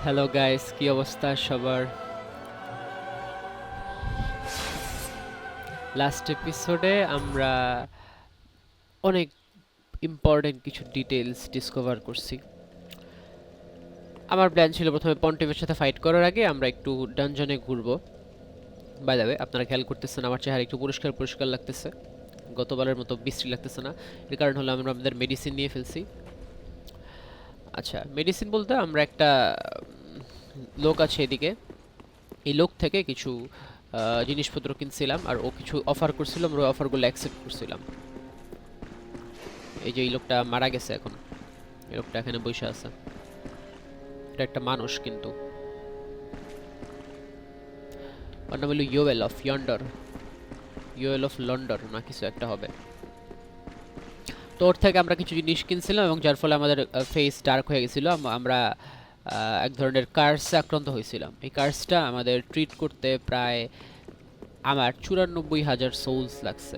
Hello guys, কি অবস্থা সবার? লাস্ট এপিসোডে আমরা অনেক ইম্পর্টেন্ট কিছু ডিটেলস ডিসকভার করছি। আমার প্ল্যান ছিল প্রথমে পন্টিফের সাথে ফাইট করার আগে আমরা একটু ডানজনে ঘুরবো। বাই দ্য ওয়ে, আপনারা খেয়াল করতেছেন আমার চেহারা একটু পরিষ্কার পরিষ্কার লাগতেছে, গতবারের মতো বিশ্রী লাগতেছে না। এর কারণ হলো আমরা আমাদের মেডিসিন নিয়ে ফেলছি। আচ্ছা, মেডিসিন বলতে আমরা একটা লোক আছে এদিকে, এই লোক থেকে কিছু জিনিসপত্র কিনছিলাম আর ও কিছু অফার করছিল, আমরা অফারগুলো অ্যাকসেপ্ট করছিলাম। এই যে এই লোকটা মারা গেছে, এখন এই লোকটা এখানে বসে আছে। এটা একটা মানুষ, কিন্তু ওর নাম হলো ইয়োয়েল অফ ইয়ন্ডার, ইয়োয়েল অফ লন্ডর না কিছু একটা হবে। তো ওর থেকে আমরা কিছু জিনিস কিনছিলাম এবং যার ফলে আমাদের ফেস ডার্ক হয়ে গেছিল। আমরা এক ধরনের কার্সে আক্রান্ত হয়েছিলাম। এই কার্সটা আমাদের ট্রিট করতে প্রায় আমার 94,000 সোলস লাগছে।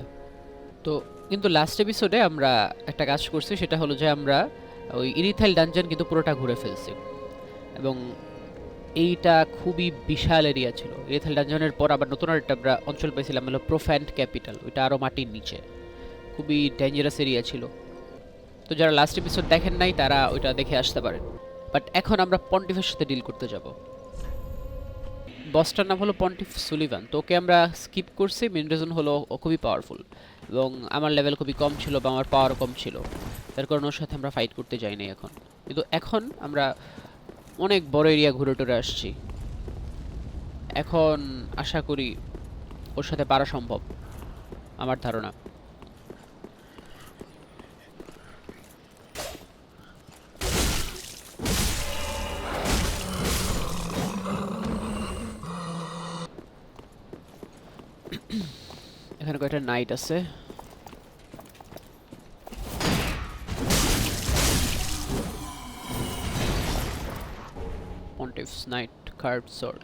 তো কিন্তু লাস্ট এপিসোডে আমরা একটা কাজ করছি, সেটা হলো যে আমরা ওই ইরিথাইল ডানজন কিন্তু পুরোটা ঘুরে ফেলছি এবং এইটা খুবই বিশাল এরিয়া ছিল। ইরিথাইল ডানজনের পর আবার নতুন একটা আমরা অঞ্চল পেয়েছিলাম, হলো প্রোফ্যান্ট ক্যাপিটাল। ওইটা আরও মাটির নিচে, খুবই ডেঞ্জারাস এরিয়া ছিল। তো যারা লাস্ট এপিসোড দেখেন নাই তারা ওইটা দেখে আসতে পারেন। বাট এখন আমরা পন্টিফের সাথে ডিল করতে যাব। বসটার নাম হলো পন্টিফ সুলিভান। তো ওকে আমরা স্কিপ করছি, মেন রিজন হলো ও খুবই পাওয়ারফুল এবং আমার লেভেল খুবই কম ছিল বা আমার পাওয়ার কম ছিল, তার কারণে ওর সাথে আমরা ফাইট করতে যাইনি এখন। কিন্তু এখন আমরা অনেক বড় এরিয়া ঘুরে টুরে আসছি, এখন আশা করি ওর সাথে পারা সম্ভব, আমার ধারণা। এখানে কয়েকটা নাইট আছে। Pontiffs knight curved sword.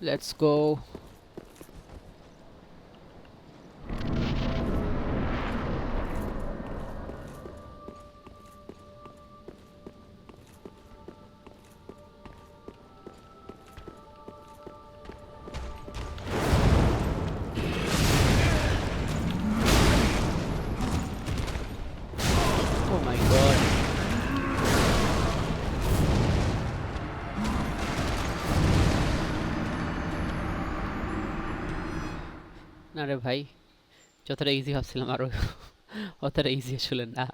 Let's go. Oh my god, না রে ভাই, যতটা ইজি ভাবছিলাম আরো অতটা ইজি আসলে না।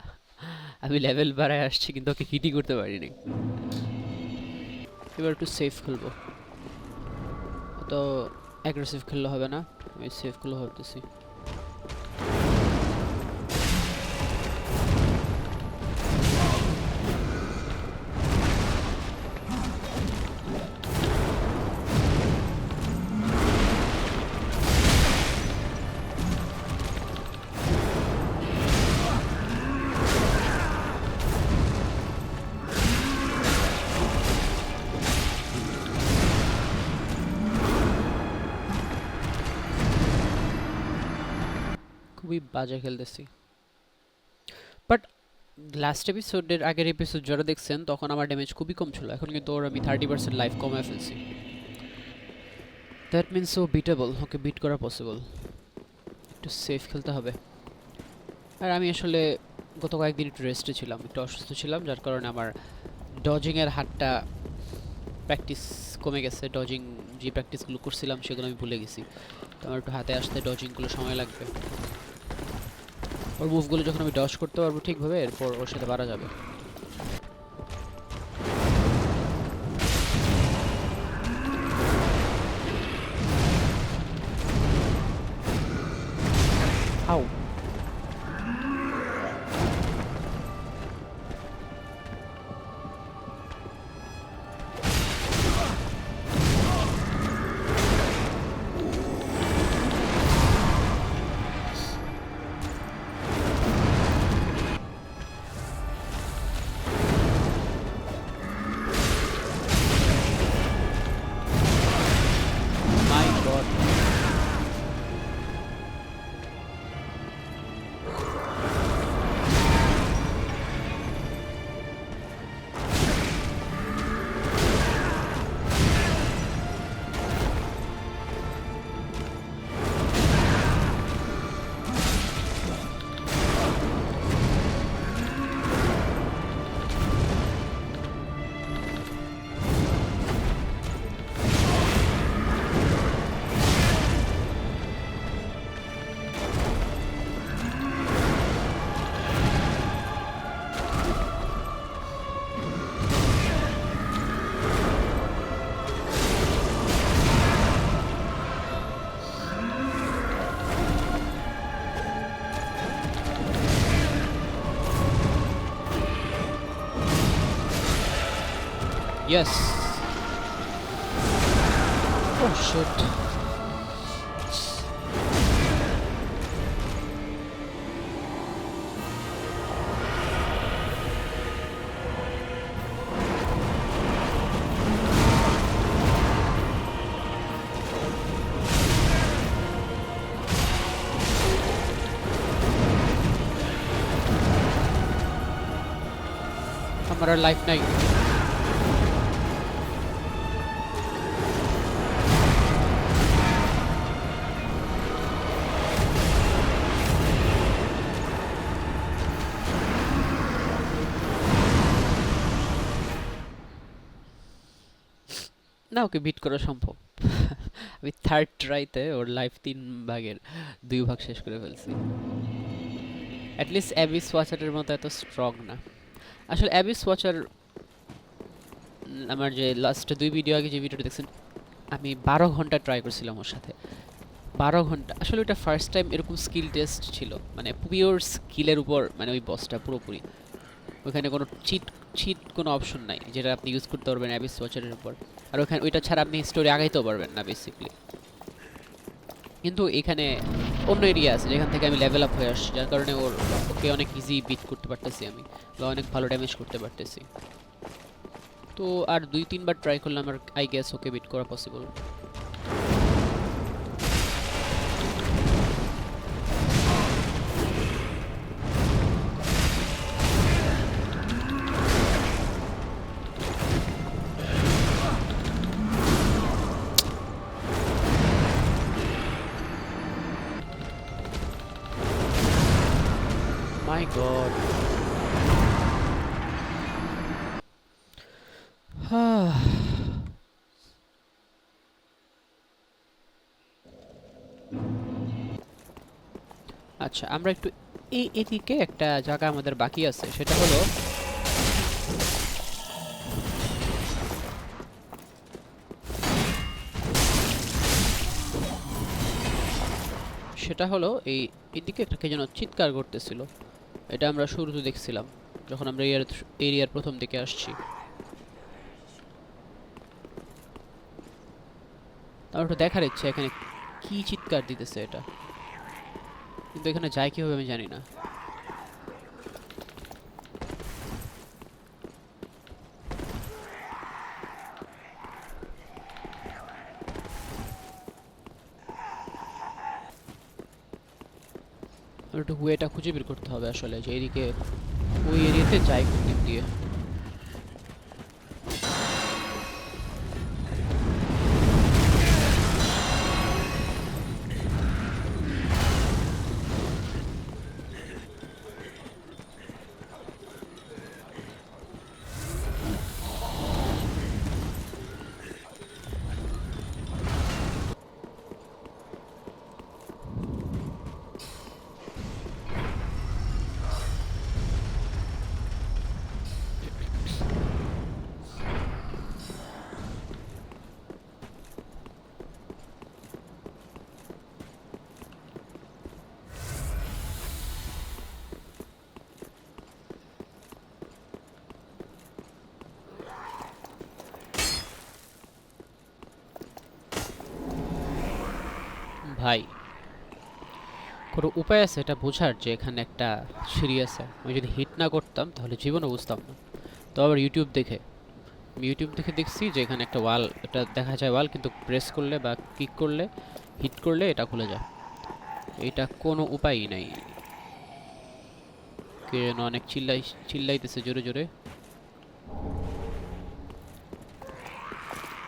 আমি লেভেল বাড়ায় আসছি কিন্তু ওকে হিটই করতে পারিনি। এবার একটু সেফ খেলবো, অত অ্যাগ্রেসিভ খেললে হবে না, আমি সেফ খেলবো ভাবতেছি। খুবই বাজে খেলতেছি। বাট লাস্ট এপিসোডের আগের এপিসোড যারা দেখছেন তখন আমার ড্যামেজ খুবই কম ছিল, এখন কিন্তু ওর আমি 30% লাইফ কমায় ফেলছি। That means oh beatable, okay beat করা পসিবল। একটু সেফ খেলতে হবে। আর আমি আসলে গত কয়েকদিন একটু রেস্টে ছিলাম, একটু অসুস্থ ছিলাম, যার কারণে আমার ডজিংয়ের হাতটা প্র্যাকটিস কমে গেছে। ডজিং যে প্র্যাকটিসগুলো করছিলাম সেগুলো আমি ভুলে গেছি, তো আমার একটু হাতে আসতে ডজিংগুলো সময় লাগবে। ওর মুভগুলো যখন আমি ডজ করতে পারবো ঠিকভাবে, এরপর ওর সাথে পারা যাবে। আউ, Yes. Oh shit. हमारा लाइफ नहीं না ওকে বিট করা সম্ভব আমি থার্ড ট্রাইতে ওর লাইফ 3 ভাগের 2 ভাগ শেষ করে ফেলছি অ্যাটলিস্ট অ্যাবিস ওয়াচারের মতো এত স্ট্রং না আসলে অ্যাবিস ওয়াচার আমার যে লাস্ট 2 ভিডিও আগে যে ভিডিওটা দেখছেন আমি 12 ঘন্টা ট্রাই করছিলাম ওর সাথে 12 ঘন্টা আসলে ওটা ফার্স্ট টাইম এরকম স্কিল টেস্ট ছিল মানে পিওর স্কিলের উপর মানে ওই বসটা পুরোপুরি ওখানে কোনো চিট চিট কোনো অপশন নাই যেটা আপনি ইউজ করতে পারবেন অ্যাবিস ওয়াচারের উপর আর ওখানে ওইটা ছাড়া আপনি স্টোরি আগাইতেও পারবেন না বেসিক্যালি কিন্তু এখানে অন্য এরিয়া আছে যেখান থেকে আমি লেভেল আপ হয়ে আসছি যার কারণে ওকে অনেক ইজি বিট করতে পারতেছি আমি বা অনেক ভালো ড্যামেজ করতে পারতেছি তো আর 2-3 বার ট্রাই করলে আমার আই গেস ওকে বিট করা পসিবল মাই গড আচ্ছা আমরা একটু এদিকে একটা জায়গা আমাদের বাকি আছে সেটা হলো এদিকে একটা কে যেন চিৎকার করতেছিল এটা আমরা শুরুতে দেখছিলাম যখন আমরা এরিয়ার প্রথম দিকে আসছি আমার একটু দেখার ইচ্ছে এখানে কি চিৎকার দিতেছে এটা কিন্তু এখানে যায় কিভাবে আমি জানি না আমার একটু ওয়েটা খুঁজে বের করতে হবে আসলে যে এদিকে ওই এরিয়াতে যাই কোন দিক দিয়ে ভাই কোনো উপায় আছে এটা বোঝার যে এখানে একটা সিঁড়ি আছে আমি যদি হিট না করতাম তাহলে জীবনে বুঝতাম না তো আবার ইউটিউব দেখে দেখছি যে এখানে একটা ওয়াল এটা দেখা যায় ওয়াল কিন্তু প্রেস করলে বা ক্লিক করলে হিট করলে এটা খুলে যায় এটা কোনো উপায়ই নাই কে যেন অনেক চিল্লাইতেছে জোরে জোরে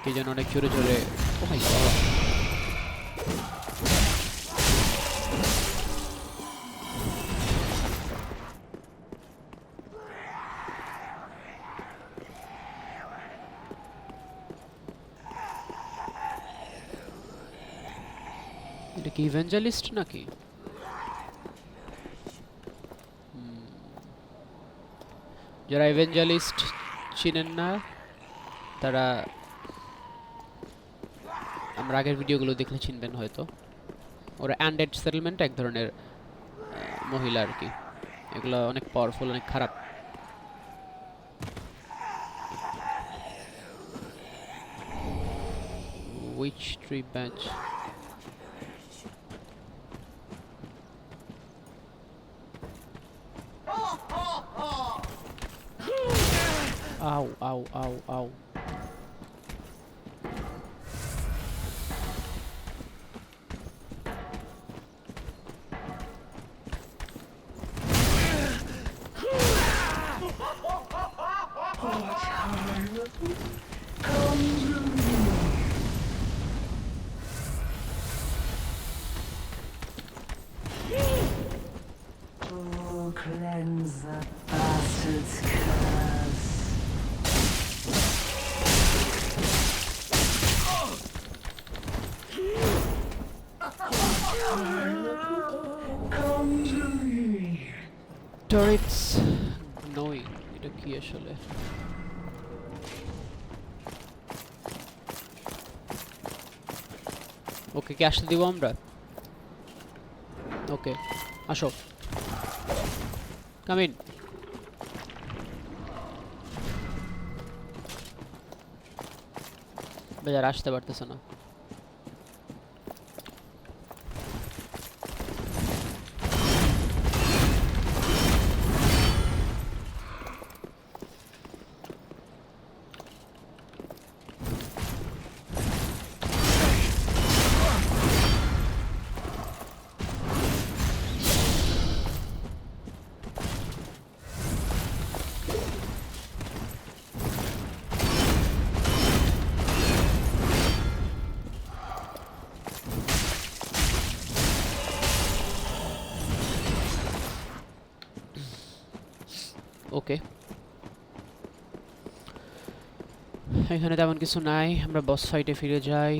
কে যেন অনেক জোরে জোরে ও মাই গড এটা কি ইভাঞ্জেলিস্ট নাকি যারা ইভাঞ্জেলিস্ট চিনেন না তারা আমরা আগের ভিডিওগুলো দেখলে চিনবেন হয়তো ওরা আনডেড সেটেলমেন্ট এক ধরনের মহিলা আর কি এগুলো অনেক পাওয়ারফুল অনেক খারাপ which tree branch? Ow, ow, ow, ow. To cleanse the bastard's curse. Come to me. Turrets glowing. এটা কি আসলে? ওকে কি আসতে দিব আমরা? ওকে আসো, কাম ইন। বেচারা আসতে পারতেছে না। ওকে, এখানে তেমন কিছু নাই, আমরা বস ফাইটে ফিরে যাই।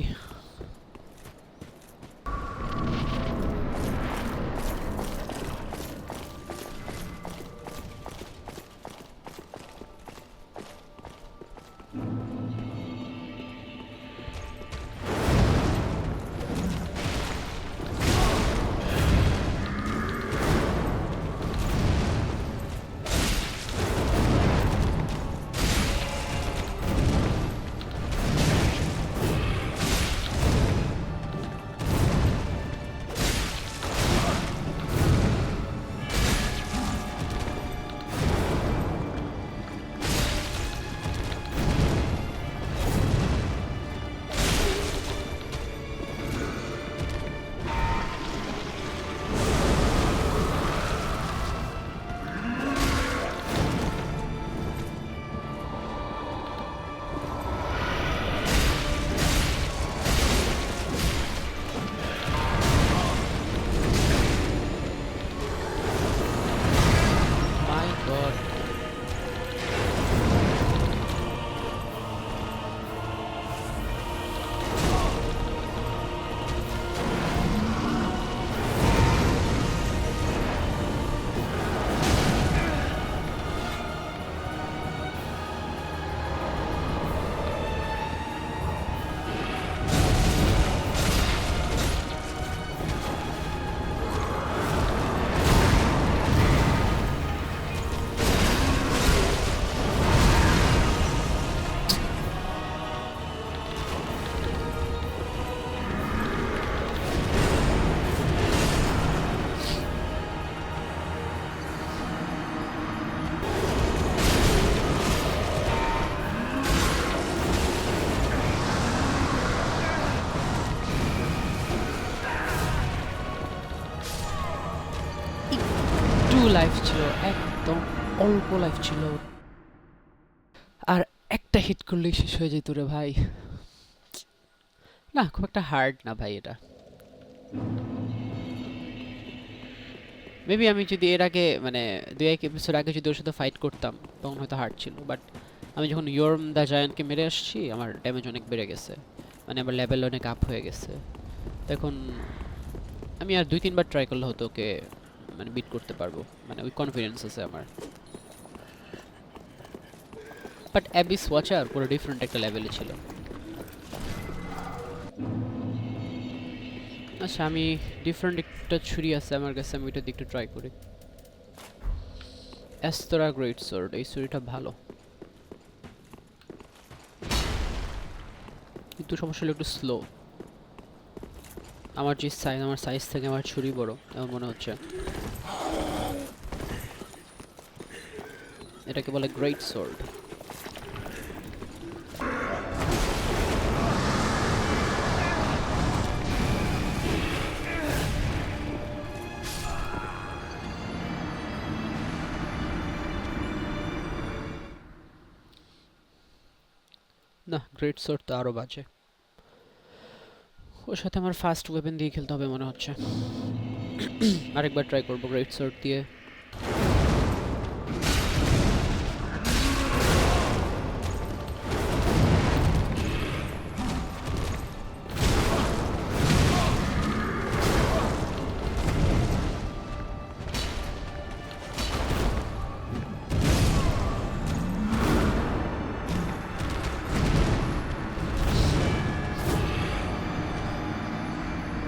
মাই গড, একটু লাইফ ছিল, একদম অল্প লাইফ ছিল, আর একটা হিট করলেই শেষ হয়ে যেত রে ভাই। না, খুব একটা হার্ড না ভাই এটা। মেবি আমি যদি এর আগে মানে 2-1 এপিসোড আগে যদি ওর সাথে ফাইট করতাম তখন হয়তো হার্ড ছিল, বাট আমি যখন ইয়র্ম দ্য জায়ান্টকে মেরে আসছি আমার ড্যামেজ অনেক বেড়ে গেছে, মানে আমার লেভেল অনেক আপ হয়ে গেছে। এখন আমি আর 2-3 বার ট্রাই করলে হয়তো ওকে মানে বিট করতে পারবো, মানে ওই কনফিডেন্স আছে আমার। বাট অ্যাবিস ওয়াচার পুরো ডিফারেন্ট একটা লেভেলে ছিল। আচ্ছা, আমি ডিফারেন্ট একটা ছুরি আছে আমার কাছে, আমি ওইটা দিয়ে একটু ট্রাই করি। অ্যাস্তরা গ্রেট সোর্ড, এই ছুরিটা ভালো, কিন্তু কিন্তু সমস্যা হলো একটু স্লো। আমার যে সাইজ, আমার সাইজ থেকে আমার ছুরি বড় এমন মনে হচ্ছে। এটাকে বলে গ্রেট সোর্ড। না, গ্রেট সোর্ড তো আরো বাজে। ওর সাথে আমার ফাস্ট ওয়েপন দিয়ে খেলতে হবে মনে হচ্ছে। আরেকবার ট্রাই করবো গ্রেট সোর্ড দিয়ে।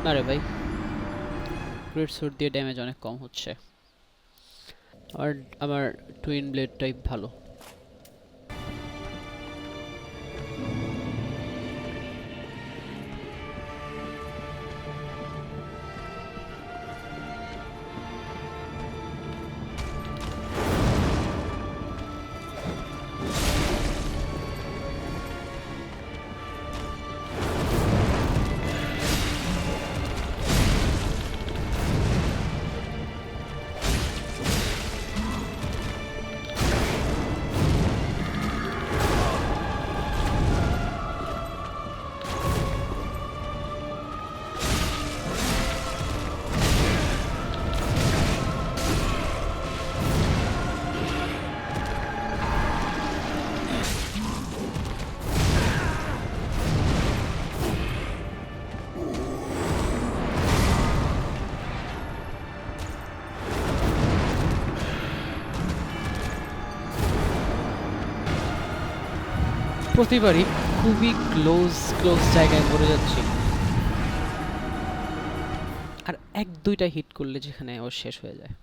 না রে ভাই, গ্রেট সোর্ড দিয়ে ড্যামেজ অনেক কম হচ্ছে। আর আমার টুইন ব্লেড টাইপ ভালো। প্রতিবারই খুবই ক্লোজ ক্লোজ জায়গায় মরে যাচ্ছি। আর এক দুইটা হিট করলে যেখানে ও শেষ হয়ে যায়।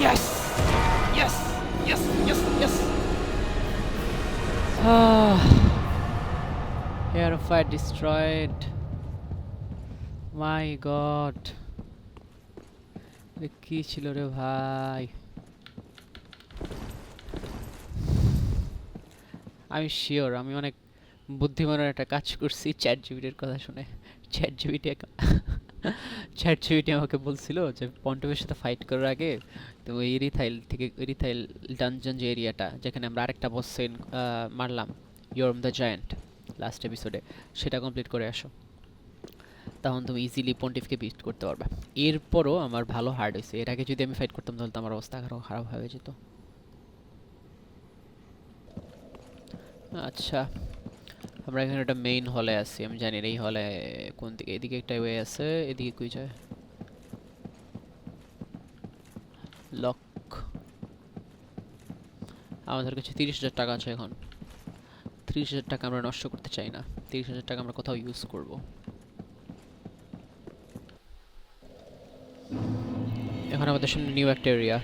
Yes! Yes! Yes! Yes! Yes! Hair of fire destroyed. My God. কি ছিল রে ভাই? আমি শিওর আমি অনেক বুদ্ধিমানের একটা কাজ করছি চ্যাট জিপিটির কথা শুনে। চ্যাট জিপিটি চ্যাট জিপিটি আমাকে বলছিল যে পন্টবের সাথে ফাইট করার আগে তো ওই ইরিথাইল থেকে ইরিথাইল ডানজন যে এরিয়াটা যেখানে আমরা আরেকটা বস মারলাম ইয়র্ম দ্য জায়ান্ট, লাস্ট এপিসোডে, সেটা কমপ্লিট করে আসো, তখন তুমি ইজিলি পন্টিফকে বিট করতে পারবে। এরপরও আমার ভালো হার্ড হয়েছে, এর আগে যদি আমি ফাইট করতাম তাহলে তো আমার অবস্থা আরও খারাপ হয়ে যেত। আচ্ছা, আমরা এখানে একটা মেইন হলে আছি, আমি জানি না এই হলে কোন দিকে, এদিকে একটা ওয়ে আছে, এদিকে কই যায়, লক। আমাদের কাছে 30,000 টাকা আছে এখন, 30,000 টাকা আমরা নষ্ট করতে চাই না, 30,000 টাকা আমরা কোথাও ইউজ করব। এখন আমাদের সামনে নিউ একটা এরিয়া,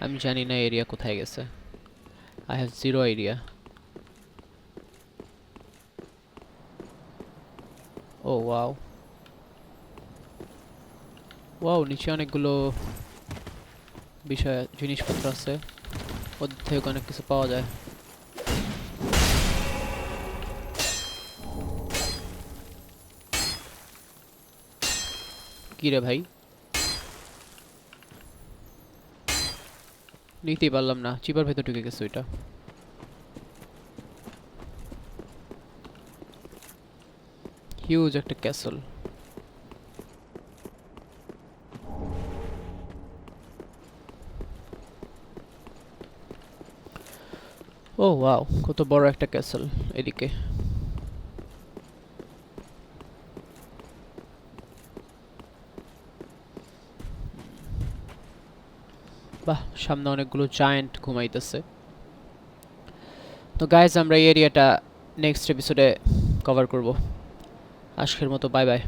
আমি জানি না এরিয়া কোথায় গেছে, I have zero idea. Oh wow, wow, নিচে অনেকগুলো বিষয় জিনিসপত্র আছে, ওদের থেকে অনেক কিছু পাওয়া যায়। কি রে ভাই, নিতেই পারলাম না, চিপার ভেতর ঢুকে গেছে ওইটা। হিউজ একটা ক্যাসল। ও ওয়াও, কত বড় একটা ক্যাসল এদিকে। বাহ, সামনে অনেকগুলো জায়ান্ট ঘুমাইতেছে। তো গাইজ, আমরা এই এরিয়াটা নেক্সট এপিসোডে কভার করব। আজকের মতো বাই বাই।